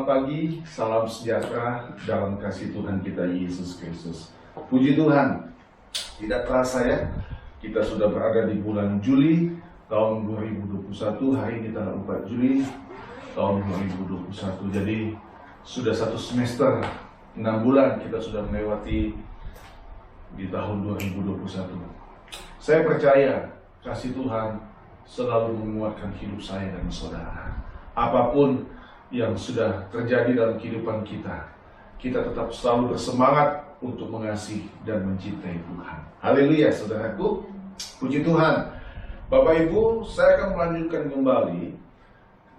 Selamat pagi, salam sejahtera dalam kasih Tuhan kita Yesus Kristus. Puji Tuhan, tidak terasa ya, kita sudah berada di bulan Juli tahun 2021, hari ini tanggal 4 Juli tahun 2021. Jadi sudah satu semester, 6 bulan kita sudah melewati di tahun 2021. Saya percaya kasih Tuhan selalu menguatkan hidup saya dan saudara. Apapun yang sudah terjadi dalam kehidupan kita, kita tetap selalu bersemangat untuk mengasihi dan mencintai Tuhan. Haleluya, saudaraku. Puji Tuhan. Bapak Ibu, saya akan melanjutkan kembali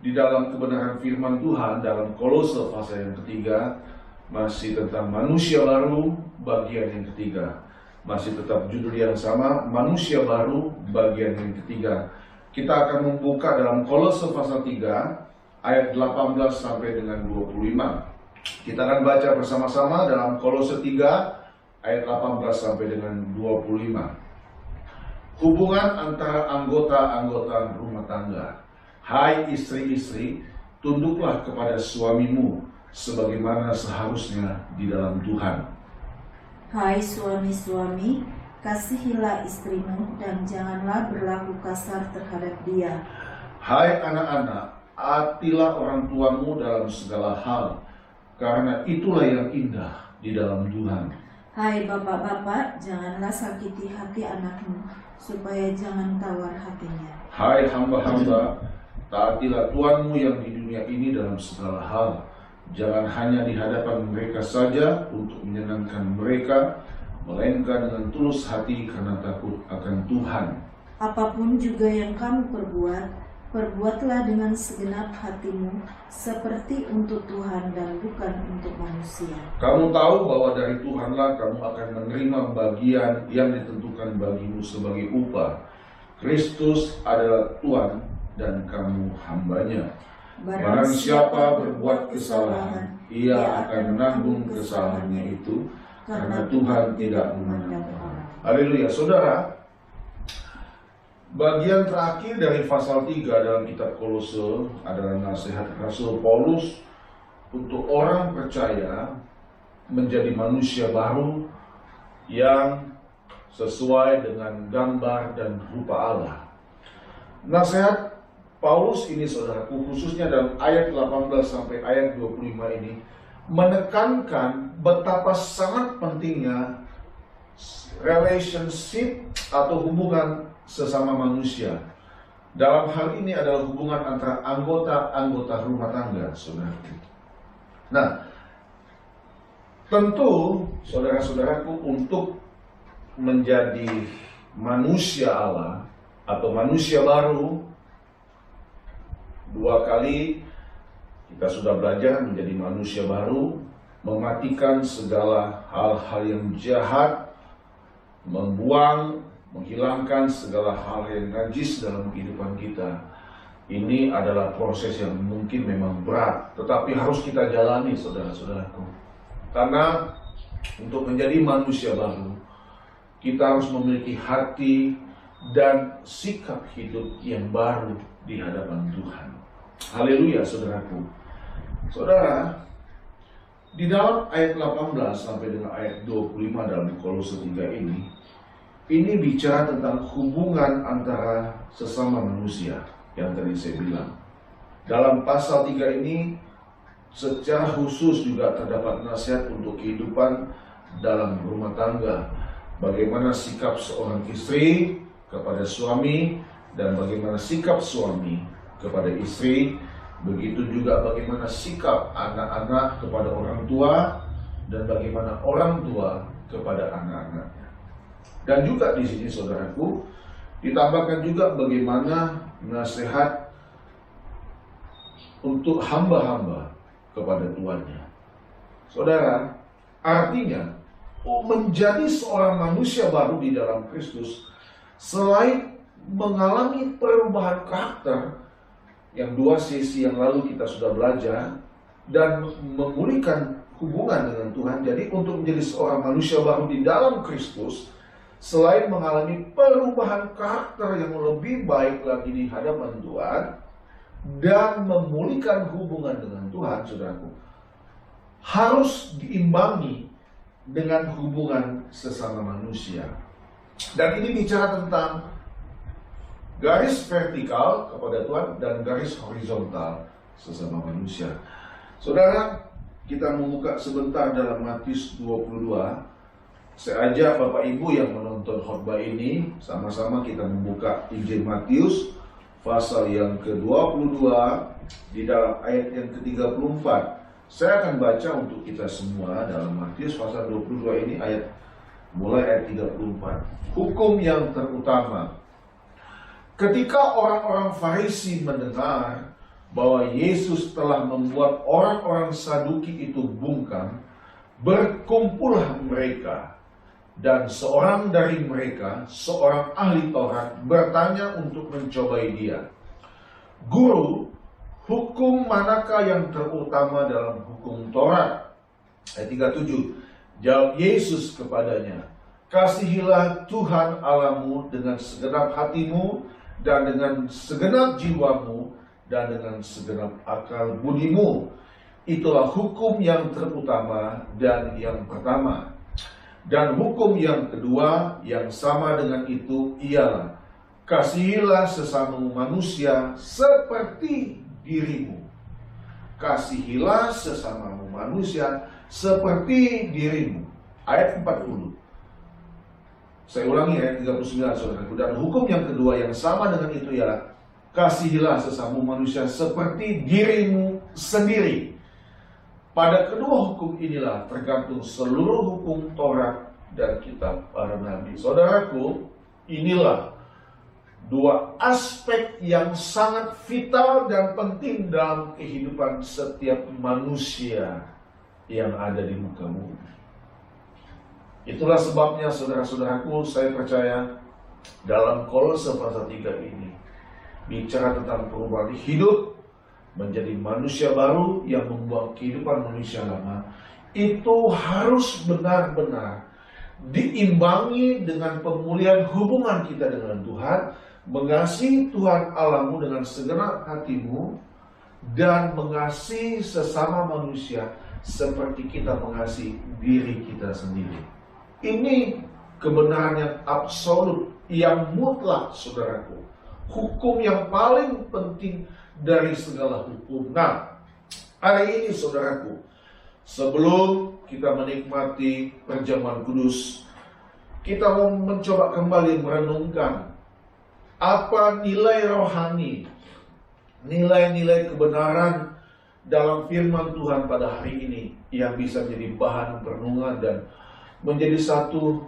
di dalam kebenaran firman Tuhan dalam Kolose pasal yang ketiga, masih tentang manusia baru bagian yang ketiga. Masih tetap judul yang sama, manusia baru bagian yang ketiga. Kita akan membuka dalam Kolose pasal 3 ayat 18 sampai dengan 25. Kita akan baca bersama-sama dalam Kolose 3 ayat 18 sampai dengan 25. Hubungan antara anggota-anggota rumah tangga. Hai istri-istri, tunduklah kepada suamimu sebagaimana seharusnya di dalam Tuhan. Hai suami-suami, kasihilah istrimu dan janganlah berlaku kasar terhadap dia. Hai anak-anak, atilah orang tuamu dalam segala hal, karena itulah yang indah di dalam Tuhan. Hai bapak-bapak, janganlah sakiti hati anakmu, supaya jangan tawar hatinya. Hai hamba-hamba, taatilah Tuanmu yang di dunia ini dalam segala hal. Jangan hanya di hadapan mereka saja untuk menyenangkan mereka, melainkan dengan tulus hati karena takut akan Tuhan. Apapun juga yang kamu perbuatlah dengan segenap hatimu, seperti untuk Tuhan dan bukan untuk manusia. Kamu tahu bahwa dari Tuhanlah kamu akan menerima bagian yang ditentukan bagimu sebagai upah. Kristus adalah Tuhan dan kamu hambanya. Barang siapa berbuat kesalahan, ia akan menanggung kesalahannya itu, karena Tuhan tidak memandang orang. Haleluya, saudara. Bagian terakhir dari pasal 3 dalam kitab Kolose adalah nasihat Rasul Paulus untuk orang percaya menjadi manusia baru yang sesuai dengan gambar dan rupa Allah. Nasihat Paulus ini, saudaraku, khususnya dalam ayat 18 sampai ayat 25 ini menekankan betapa sangat pentingnya relationship atau hubungan sesama manusia. Dalam hal ini adalah hubungan antara anggota-anggota rumah tangga, saudara. Nah, tentu saudara-saudaraku, untuk menjadi manusia Allah atau manusia baru, dua kali kita sudah belajar menjadi manusia baru, mematikan segala hal-hal yang jahat, menghilangkan segala hal yang najis dalam kehidupan kita. Ini adalah proses yang mungkin memang berat, tetapi harus kita jalani, saudara-saudaraku. Karena untuk menjadi manusia baru, kita harus memiliki hati dan sikap hidup yang baru di hadapan Tuhan. Haleluya, saudaraku. Saudara, di dalam ayat 18 sampai dengan ayat 25 dalam Kolose 3 ini bicara tentang hubungan antara sesama manusia yang tadi saya bilang. Dalam pasal 3 ini secara khusus juga terdapat nasihat untuk kehidupan dalam rumah tangga. Bagaimana sikap seorang istri kepada suami dan bagaimana sikap suami kepada istri. Begitu juga bagaimana sikap anak-anak kepada orang tua dan bagaimana orang tua kepada anak-anaknya. Dan juga di sini, saudaraku, ditambahkan juga bagaimana nasihat untuk hamba-hamba kepada tuannya. Saudara, artinya menjadi seorang manusia baru di dalam Kristus, selain mengalami perubahan karakter yang dua sesi yang lalu kita sudah belajar, dan memulihkan hubungan dengan Tuhan. Jadi untuk menjadi seorang manusia baru di dalam Kristus, selain mengalami perubahan karakter yang lebih baik lagi di hadapan Tuhan, dan memulihkan hubungan dengan Tuhan, saudaraku, harus diimbangi dengan hubungan sesama manusia. Dan ini bicara tentang garis vertikal kepada Tuhan dan garis horizontal sesama manusia. Saudara, kita membuka sebentar dalam Matius 22. Saya ajak Bapak Ibu yang menonton khotbah ini, sama-sama kita membuka Injil Matius pasal yang ke-22 di dalam ayat yang ke-34. Saya akan baca untuk kita semua dalam Matius pasal 22 ini mulai ayat 34. Hukum yang terutama. Ketika orang-orang Farisi mendengar bahwa Yesus telah membuat orang-orang Saduki itu bungkam, berkumpullah mereka, dan seorang dari mereka, seorang ahli Taurat, bertanya untuk mencobai dia, "Guru, hukum manakah yang terutama dalam hukum Taurat?" Ayat 37. Jawab Yesus kepadanya, "Kasihilah Tuhan Allahmu dengan segenap hatimu, dan dengan segenap jiwamu, dan dengan segenap akal budimu. Itulah hukum yang terutama dan yang pertama. Dan hukum yang kedua yang sama dengan itu ialah, kasihilah sesamamu manusia seperti dirimu." Kasihilah sesamamu manusia seperti dirimu. Ayat 40. Saya ulangi ayat 39, saudaraku. Dan hukum yang kedua yang sama dengan itu ialah, kasihilah sesamamu manusia seperti dirimu sendiri. Pada kedua hukum inilah tergantung seluruh hukum Taurat dan kitab para nabi. Saudaraku, inilah dua aspek yang sangat vital dan penting dalam kehidupan setiap manusia yang ada di muka bumi. Itulah sebabnya, saudara-saudaraku, saya percaya dalam Kolose pasal 3 ini bicara tentang perubahan hidup menjadi manusia baru yang membuang kehidupan manusia lama. Itu harus benar-benar diimbangi dengan pemulihan hubungan kita dengan Tuhan, mengasihi Tuhan Allahmu dengan segenap hatimu, dan mengasihi sesama manusia seperti kita mengasihi diri kita sendiri. Ini kebenaran yang absolut, yang mutlak, saudaraku. Hukum yang paling penting dari segala hukum. Nah, hari ini, saudaraku, sebelum kita menikmati perjamuan kudus, kita mau mencoba kembali merenungkan apa nilai rohani, nilai-nilai kebenaran dalam firman Tuhan pada hari ini yang bisa menjadi bahan renungan dan menjadi satu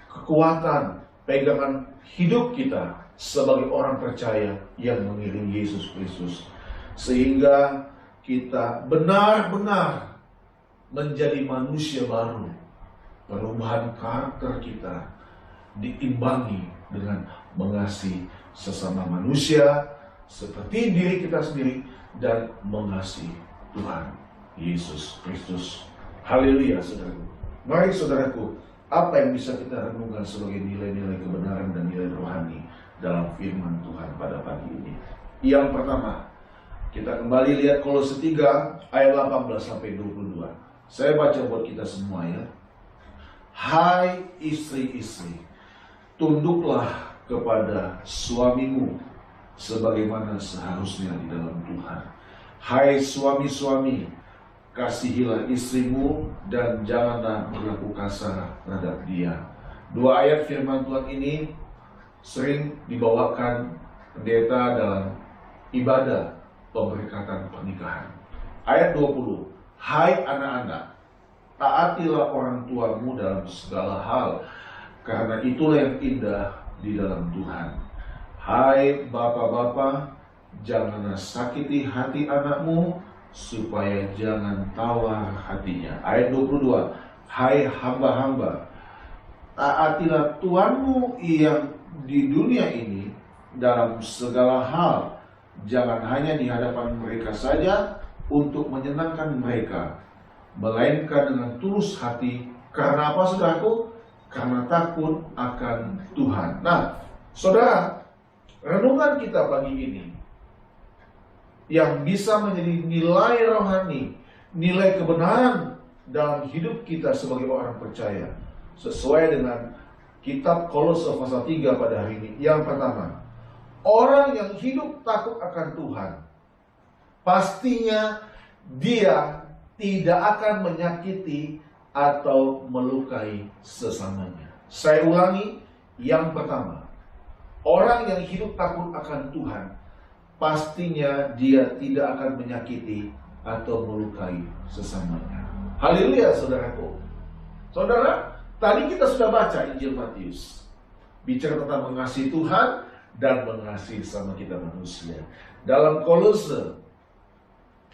kekuatan pegangan hidup kita sebagai orang percaya yang mengiringi Yesus Kristus, sehingga kita benar-benar menjadi manusia baru. Perubahan karakter kita diimbangi dengan mengasihi sesama manusia seperti diri kita sendiri dan mengasihi Tuhan Yesus Kristus. Haleluya, saudaraku. Mari, saudaraku, apa yang bisa kita renungkan sebagai nilai-nilai kebenaran dan nilai rohani dalam firman Tuhan pada pagi ini? Yang pertama, kita kembali lihat Kolose 3 ayat 18 sampai 22. Saya baca buat kita semua, ya. Hai istri-istri, tunduklah kepada suamimu sebagaimana seharusnya di dalam Tuhan. Hai suami-suami, kasihilah istrimu dan janganlah berlaku kasar terhadap dia. Dua ayat firman Tuhan ini sering dibawakan pendeta dalam ibadah pemberkatan pernikahan. Ayat 20. Hai anak-anak, taatilah orang tuamu dalam segala hal, karena itulah yang indah di dalam Tuhan. Hai bapak-bapak, janganlah sakiti hati anakmu, supaya jangan tawar hatinya. Ayat 22. Hai hamba-hamba, taatilah Tuanmu yang di dunia ini dalam segala hal, jangan hanya di hadapan mereka saja untuk menyenangkan mereka, melainkan dengan tulus hati. Karena apa, saudaraku? Karena takut akan Tuhan. Nah, saudara, renungan kita pagi ini yang bisa menjadi nilai rohani, nilai kebenaran dalam hidup kita sebagai orang percaya, sesuai dengan kitab Kolose pasal 3 pada hari ini. Yang pertama, orang yang hidup takut akan Tuhan, pastinya dia tidak akan menyakiti atau melukai sesamanya. Saya ulangi, yang pertama, orang yang hidup takut akan Tuhan, pastinya dia tidak akan menyakiti atau melukai sesamanya. Haleluya, saudaraku. Saudara, tadi kita sudah baca Injil Matius, bicara tentang mengasihi Tuhan dan mengasihi sama kita manusia. Dalam Kolose,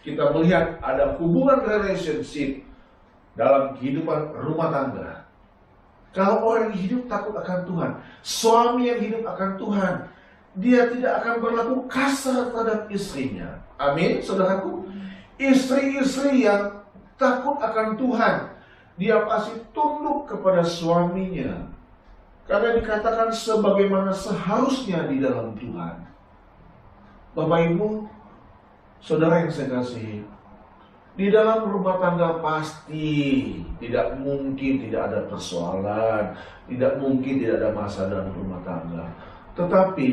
kita melihat ada hubungan relationship dalam kehidupan rumah tangga. Kalau orang yang hidup takut akan Tuhan, suami yang hidup akan Tuhan, dia tidak akan berlaku kasar terhadap istrinya. Amin, saudaraku. Istri-istri yang takut akan Tuhan, dia pasti tunduk kepada suaminya, karena dikatakan sebagaimana seharusnya di dalam Tuhan. Bapak Ibu, saudara yang saya kasihi, di dalam rumah tangga pasti tidak mungkin tidak ada persoalan, tidak mungkin tidak ada masalah dalam rumah tangga. Tetapi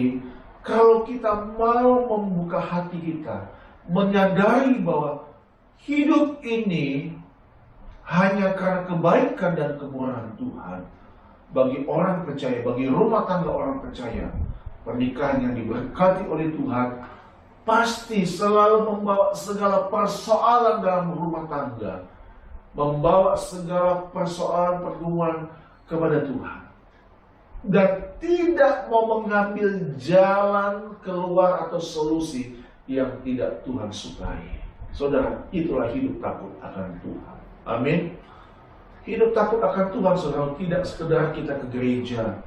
kalau kita mau membuka hati kita, menyadari bahwa hidup ini hanya karena kebaikan dan kemurahan Tuhan, bagi orang percaya, bagi rumah tangga orang percaya, pernikahan yang diberkati oleh Tuhan pasti selalu membawa segala persoalan dalam rumah tangga, membawa segala persoalan pergumulan kepada Tuhan, dan tidak mau mengambil jalan keluar atau solusi yang tidak Tuhan sukai. Saudara, itulah hidup takut akan Tuhan. Amin. Hidup takut akan Tuhan, saudara, tidak sekedar kita ke gereja,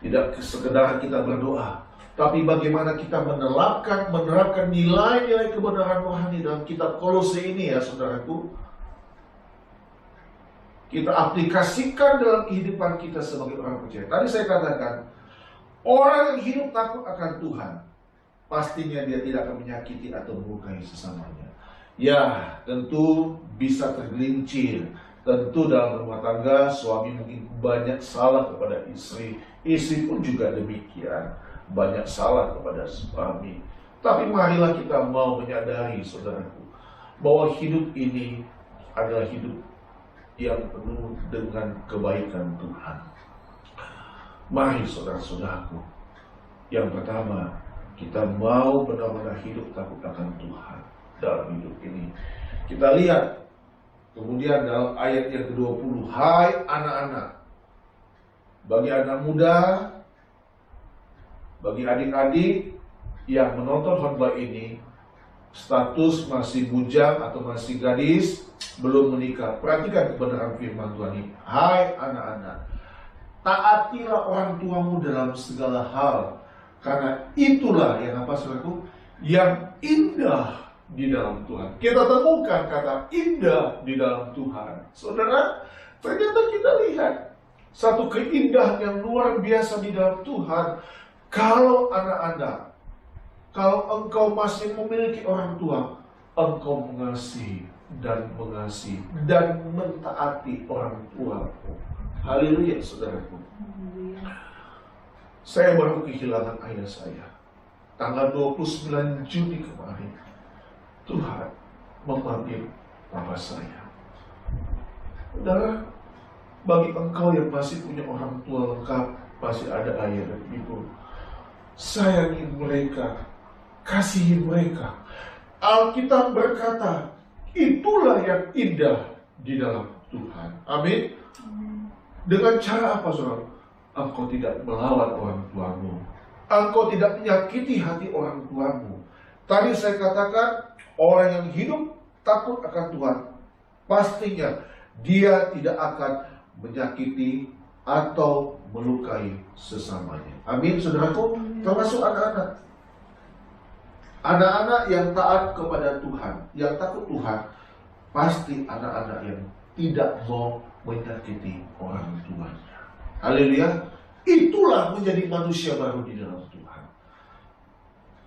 tidak sekedar kita berdoa, tapi bagaimana kita menerapkan nilai-nilai kebenaran rohani dalam kitab Kolose ini, ya saudaraku. Kita aplikasikan dalam kehidupan kita sebagai orang percaya. Tadi saya katakan, orang yang hidup takut akan Tuhan, pastinya dia tidak akan menyakiti atau melukai sesamanya. Ya, tentu bisa tergelincir. Tentu dalam rumah tangga, suami mungkin banyak salah kepada istri. Istri pun juga demikian, banyak salah kepada suami. Tapi marilah kita mau menyadari, saudaraku, bahwa hidup ini adalah hidup yang penuh dengan kebaikan Tuhan. Mari saudara-saudaraku, yang pertama, kita mau benar-benar hidup takut akan Tuhan dalam hidup ini. Kita lihat kemudian dalam ayat yang ke-20, hai anak-anak, bagi anak muda, bagi adik-adik yang menonton khotbah ini, status masih bujang atau masih gadis, belum menikah, perhatikan kebenaran firman Tuhan ini. Hai anak-anak, taatilah orang tuamu dalam segala hal, karena itulah yang apa, saudaraku, yang indah di dalam Tuhan. Kita temukan kata indah di dalam Tuhan. Saudara, ternyata kita lihat satu keindahan yang luar biasa di dalam Tuhan. Kalau anak-anak, kalau engkau masih memiliki orang tua, engkau mengasihi dan mentaati orang tua. Haleluya, saudaraku. Saya baru kehilangan ayah saya tanggal 29 Juni kemarin. Tuhan memanggil papa saya. Saudara, bagi engkau yang masih punya orang tua lengkap, masih ada ayah dan ibu, sayangi mereka, kasihi mereka. Alkitab berkata, itulah yang indah di dalam Tuhan. Amin. Dengan cara apa, saudara? Engkau tidak melawan orang tuamu. Engkau tidak menyakiti hati orang tuamu. Tadi saya katakan, orang yang hidup takut akan Tuhan, pastinya dia tidak akan menyakiti atau melukai sesamanya. Amin, saudaraku. Termasuk anak-anak. Anak-anak yang taat kepada Tuhan, yang takut Tuhan, pasti anak-anak yang tidak mau menyakiti orang tuanya. Haleluya. Itulah menjadi manusia baru di dalam Tuhan.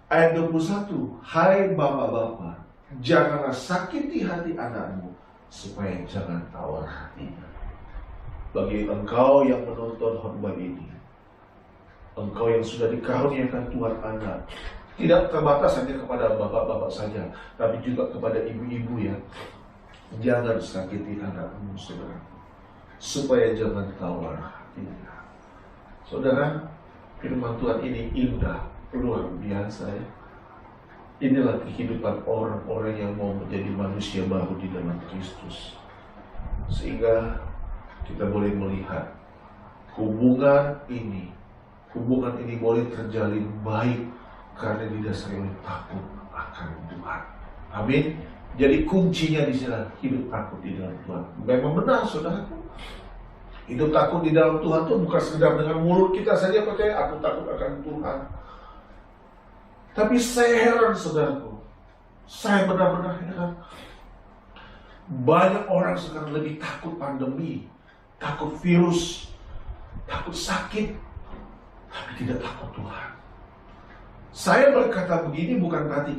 Ayat 21, hai bapak-bapak, janganlah sakiti hati anakmu, supaya jangan tawar hatinya. Bagi engkau yang menonton khotbah ini, engkau yang sudah dikaruniakan Tuhan anak, tidak terbatas hanya kepada bapak-bapak saja, tapi juga kepada ibu-ibu ya. Jangan sakiti anakmu, saudara, supaya jangan tawar hatinya. Saudara, firman Tuhan ini indah, luar biasa ya. Inilah kehidupan orang-orang yang mau menjadi manusia baru di dalam Kristus. Sehingga kita boleh melihat hubungan ini boleh terjalin baik karena didasari oleh takut akan Tuhan. Amin. Jadi kuncinya di sini hidup takut di dalam Tuhan. Memang benar, saudara. Hidup takut di dalam Tuhan itu bukan sekedar dengan mulut kita saja percaya aku takut akan Tuhan. Tapi saya heran, saudaraku. Saya benar-benar heran. Banyak orang sekarang lebih takut pandemi, takut virus, takut sakit, tapi tidak takut Tuhan. Saya berkata begini bukan berarti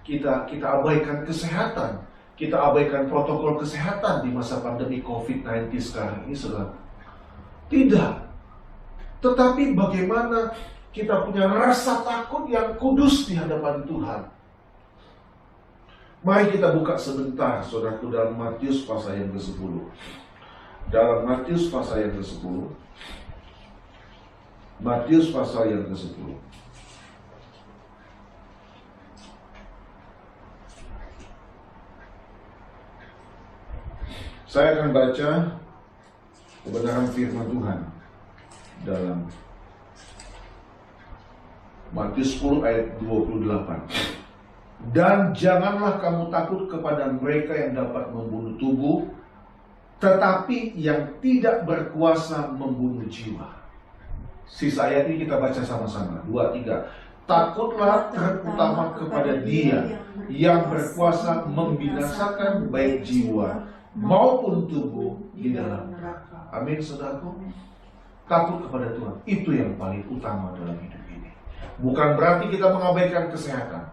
kita abaikan kesehatan, kita abaikan protokol kesehatan di masa pandemi COVID-19 sekarang ini, saudara. Tidak. Tetapi bagaimana kita punya rasa takut yang kudus di hadapan Tuhan. Mari kita buka sebentar, saudaraku, dalam Matius pasal yang ke-10. Dalam Matius pasal yang ke-10. Matius pasal yang ke-10. Saya akan baca kebenaran firman Tuhan dalam Matius 10 ayat 28. Dan janganlah kamu takut kepada mereka yang dapat membunuh tubuh, tetapi yang tidak berkuasa membunuh jiwa. Sisa ayat ini kita baca sama-sama. 2, 3. Takutlah terutama kepada Dia yang berkuasa membinasakan baik jiwa maupun tubuh di dalam neraka. Amin, saudaraku. Takut kepada Tuhan, itu yang paling utama dalam hidup ini. Bukan berarti kita mengabaikan kesehatan,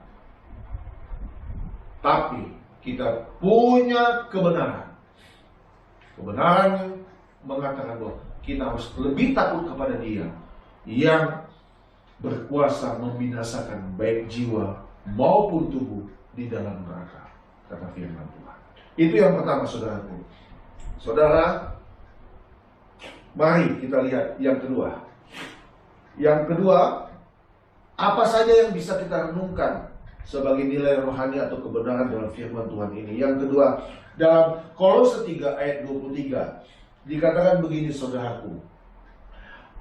tapi kita punya kebenaran. Kebenaran mengatakan bahwa kita harus lebih takut kepada Dia yang berkuasa membinasakan baik jiwa maupun tubuh di dalam neraka, kata firman Tuhan. Itu yang pertama, saudaraku. Saudara, mari kita lihat yang kedua. Yang kedua, apa saja yang bisa kita renungkan sebagai nilai rohani atau kebenaran dalam firman Tuhan ini. Yang kedua, dalam Kolose 3 ayat 23 dikatakan begini, saudaraku.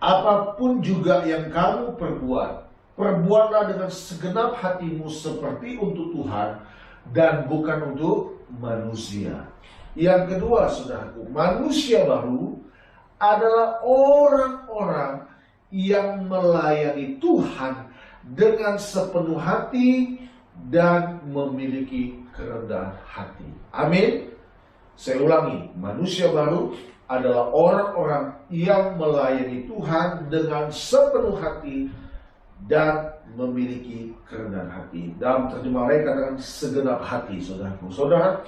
Apapun juga yang kamu perbuat, perbuatlah dengan segenap hatimu seperti untuk Tuhan dan bukan untuk manusia. Yang kedua, saudaraku, manusia baru adalah orang-orang yang melayani Tuhan dengan sepenuh hati dan memiliki kerendahan hati. Amin. Saya ulangi, manusia baru adalah orang-orang yang melayani Tuhan dengan sepenuh hati dan memiliki kerendahan hati. Dalam terjemah lain katakan segenap hati, saudaraku. Saudara,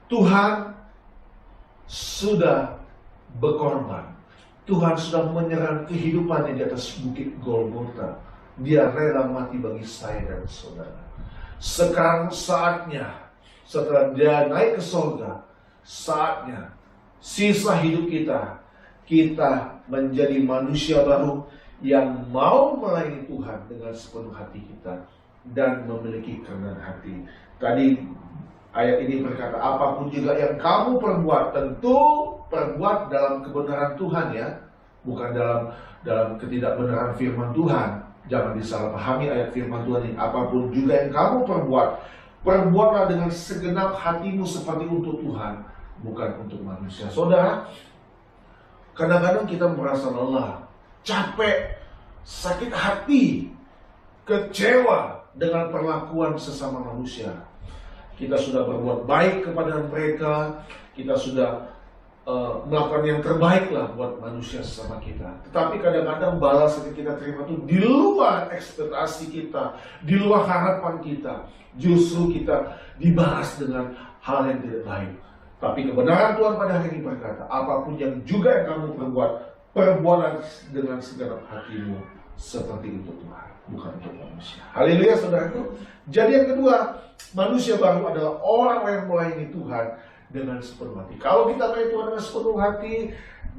Tuhan sudah berkorban. Tuhan sudah menyerahkan kehidupannya di atas bukit Golgota. Dia rela mati bagi saya dan saudara. Sekarang saatnya, setelah Dia naik ke surga, saatnya sisa hidup kita menjadi manusia baru yang mau melayani Tuhan dengan sepenuh hati kita dan memiliki kerendahan hati. Tadi ayat ini berkata, apapun juga yang kamu perbuat, tentu perbuat dalam kebenaran Tuhan ya, bukan dalam ketidakbenaran firman Tuhan. Jangan disalahpahami ayat firman Tuhan ini. Apapun juga yang kamu perbuat, perbuatlah dengan segenap hatimu seperti untuk Tuhan, bukan untuk manusia. Saudara, kadang-kadang kita merasa lelah, capek, sakit hati, kecewa dengan perlakuan sesama manusia. Kita sudah berbuat baik kepada mereka, kita sudah melakukan yang terbaik lah buat manusia sesama kita. Tetapi kadang-kadang balasan yang kita terima itu di luar ekspektasi kita, di luar harapan kita. Justru kita dibalas dengan hal yang tidak baik. Tapi kebenaran Tuhan pada hari ini berkata, apapun yang juga yang kamu perbuat, perbuatlah dengan segenap hatimu seperti untuk Tuhan, bukan untuk manusia. Haleluya, saudaraku. Jadi yang kedua, manusia baru adalah orang yang melayani Tuhan dengan sepenuh hati. Kalau kita melayani Tuhan dengan sepenuh hati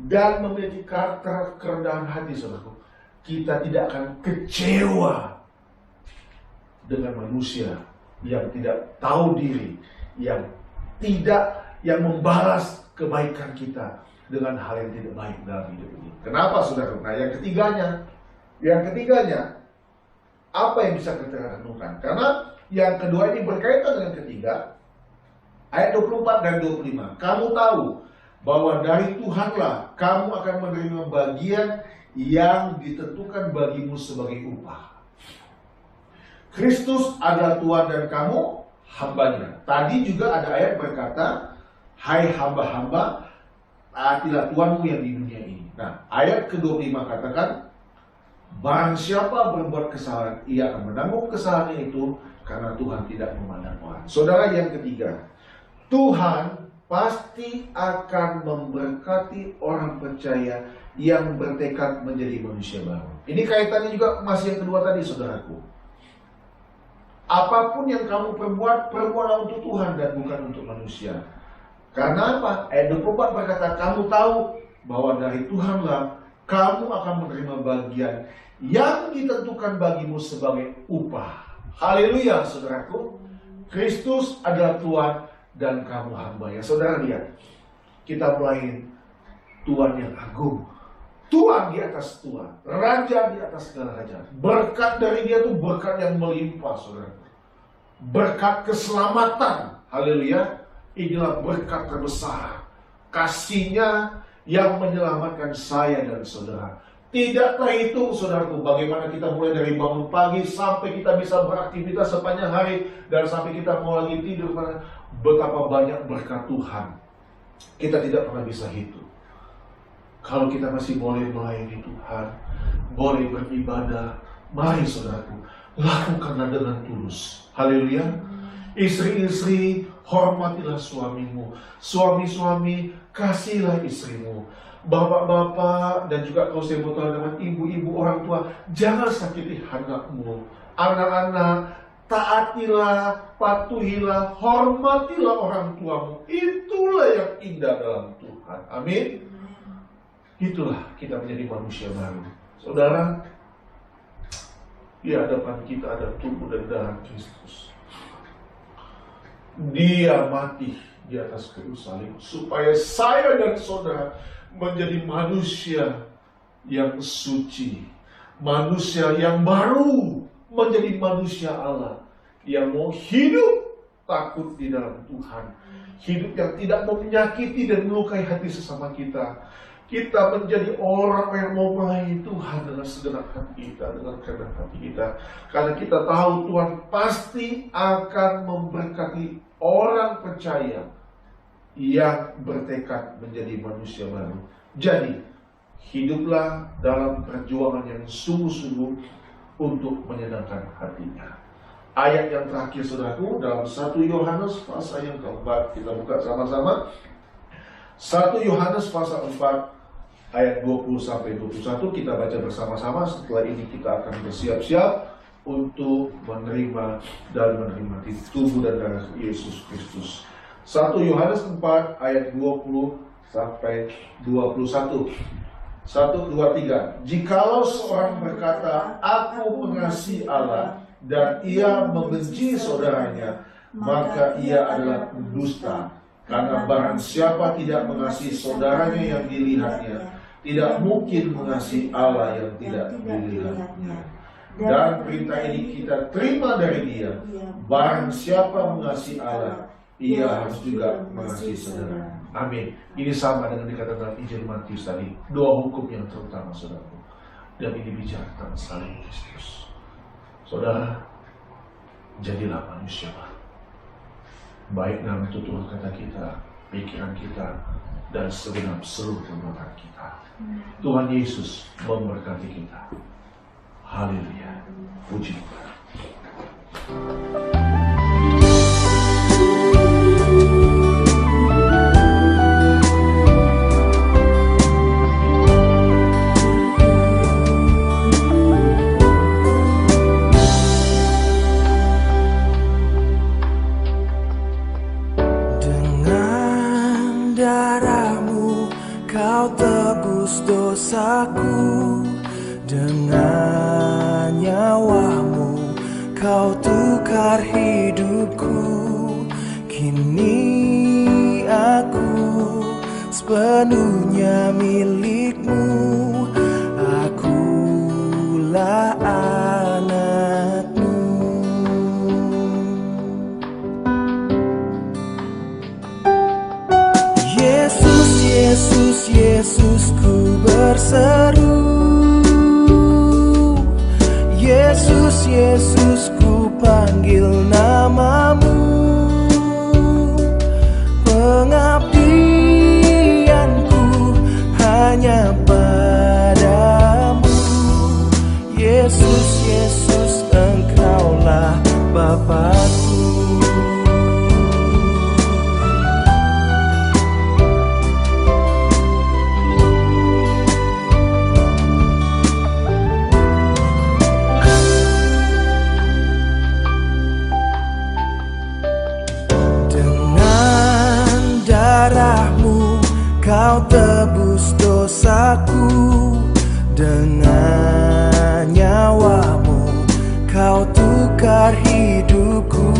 dan memiliki karakter kerendahan hati, saudaraku, kita tidak akan kecewa dengan manusia yang tidak tahu diri, yang membalas kebaikan kita dengan hal yang tidak baik dalam hidup ini. Kenapa, saudaraku? Nah, yang ketiganya, apa yang bisa kita renungkan? Karena yang kedua ini berkaitan dengan ketiga. Ayat 24 dan 25. Kamu tahu bahwa dari Tuhanlah kamu akan menerima bagian yang ditentukan bagimu sebagai upah. Kristus adalah Tuhan dan kamu hambanya. Tadi juga ada ayat berkata, hai hamba-hamba, taatilah Tuhanmu yang di dunia ini. Nah, ayat ke-25 katakan, barang siapa berbuat kesalahan, ia akan menanggung kesalahannya itu karena Tuhan tidak memandang orang. Saudara, yang ketiga, Tuhan pasti akan memberkati orang percaya yang bertekad menjadi manusia baru. Ini kaitannya juga masih yang kedua tadi, saudaraku. Apapun yang kamu perbuat, perbuatlah untuk Tuhan dan bukan untuk manusia. Karena apa? Ayat 24 berkata, kamu tahu bahwa dari Tuhanlah kamu akan menerima bagian yang ditentukan bagimu sebagai upah. Haleluya, saudaraku. Kristus adalah Tuhan dan kamu hamba. Ya, saudara, lihat, kita melayani Tuhan yang agung, Tuhan di atas Tuhan, Raja di atas segala raja. Berkat dari Dia itu berkat yang melimpah, saudara. Berkat keselamatan. Haleluya. Inilah berkat terbesar, kasih-Nya yang menyelamatkan saya dan saudara. Tidak terhitung, saudaraku, bagaimana kita mulai dari bangun pagi sampai kita bisa beraktivitas sepanjang hari, dan sampai kita mau lagi tidur, betapa banyak berkat Tuhan. Kita tidak pernah bisa hitung. Kalau kita masih boleh melayani Tuhan, boleh beribadah, mari, saudaraku, lakukanlah dengan tulus. Haleluya. Istri-istri, hormatilah suamimu. Suami-suami, kasihilah istrimu. Bapak-bapak dan juga kalau saya bertanya dengan ibu-ibu orang tua, jangan sakiti anakmu. Anak-anak, taatilah, patuhilah, hormatilah orang tuamu. Itulah yang indah dalam Tuhan. Amin. Itulah kita menjadi manusia baru. Saudara, di hadapan kita ada tubuh dan darah Kristus. Dia mati di atas kayu salib supaya saya dan saudara menjadi manusia yang suci, manusia yang baru, menjadi manusia Allah yang mau hidup takut di dalam Tuhan, hidup yang tidak mau menyakiti dan melukai hati sesama kita. Kita menjadi orang yang mau melayani Tuhan dengan segenap hati kita, dengan kerendahan hati kita, karena kita tahu Tuhan pasti akan memberkati orang percaya yang bertekad menjadi manusia baru. Jadi, hiduplah dalam perjuangan yang sungguh-sungguh untuk menyenangkan hatinya. Ayat yang terakhir, saudaraku, dalam 1 Yohanes pasal yang keempat, kita buka sama-sama. 1 Yohanes pasal 4 ayat 20-21, kita baca bersama-sama. Setelah ini kita akan bersiap-siap untuk menerima dan menikmati tubuh dan darah Yesus Kristus. 1 Yohanes 4 ayat 20-21. 1, 2, 3. Jikalau seorang berkata, aku mengasihi Allah, dan ia membenci saudaranya, maka ia adalah pendusta. Karena barang siapa tidak mengasihi saudaranya yang dilihatnya, tidak mungkin mengasihi Allah yang tidak dilihatnya. Dan perintah ini kita terima dari Dia, barang siapa mengasihi Allah, ia harus juga mengasihi saudara. Amin. Ini sama dengan dikatakan dalam Injil Matius tadi, dua hukum yang terutama, saudaraku. Dan ini bicara tentang saling Kristus. Saudara, jadilah manusia baru. Baik dalam tutur kata kita pikiran kita, dan segenap seluruh perbuatan kita. Tuhan Yesus memberkati kita. Haleluya. Puji Tuhan. Kau tebus dosaku, dengan nyawamu Kau tukar hidupku. Kini aku sepenuhnya milikmu. Akulah anakmu. Yesus, Yesus, Yesus, ku berseru. Yesus, Yesus, ku panggil namamu. Pengabdianku hanya padamu. Yesus, Yesus, Engkaulah Bapakku. Kau tebus dosaku, dengan nyawamu Kau tukar hidupku.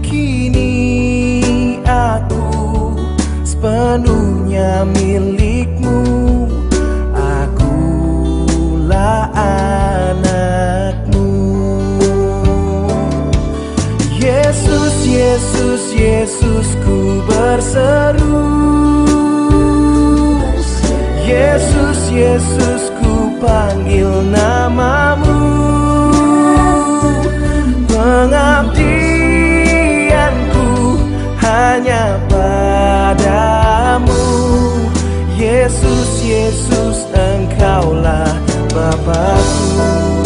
Kini aku sepenuhnya milikmu. Akulah anakmu. Yesus, Yesus, Yesus, ku berseru. Yesus, Yesus, ku panggil namamu. Pengabdianku hanya padamu. Yesus, Yesus, Engkaulah Bapakku.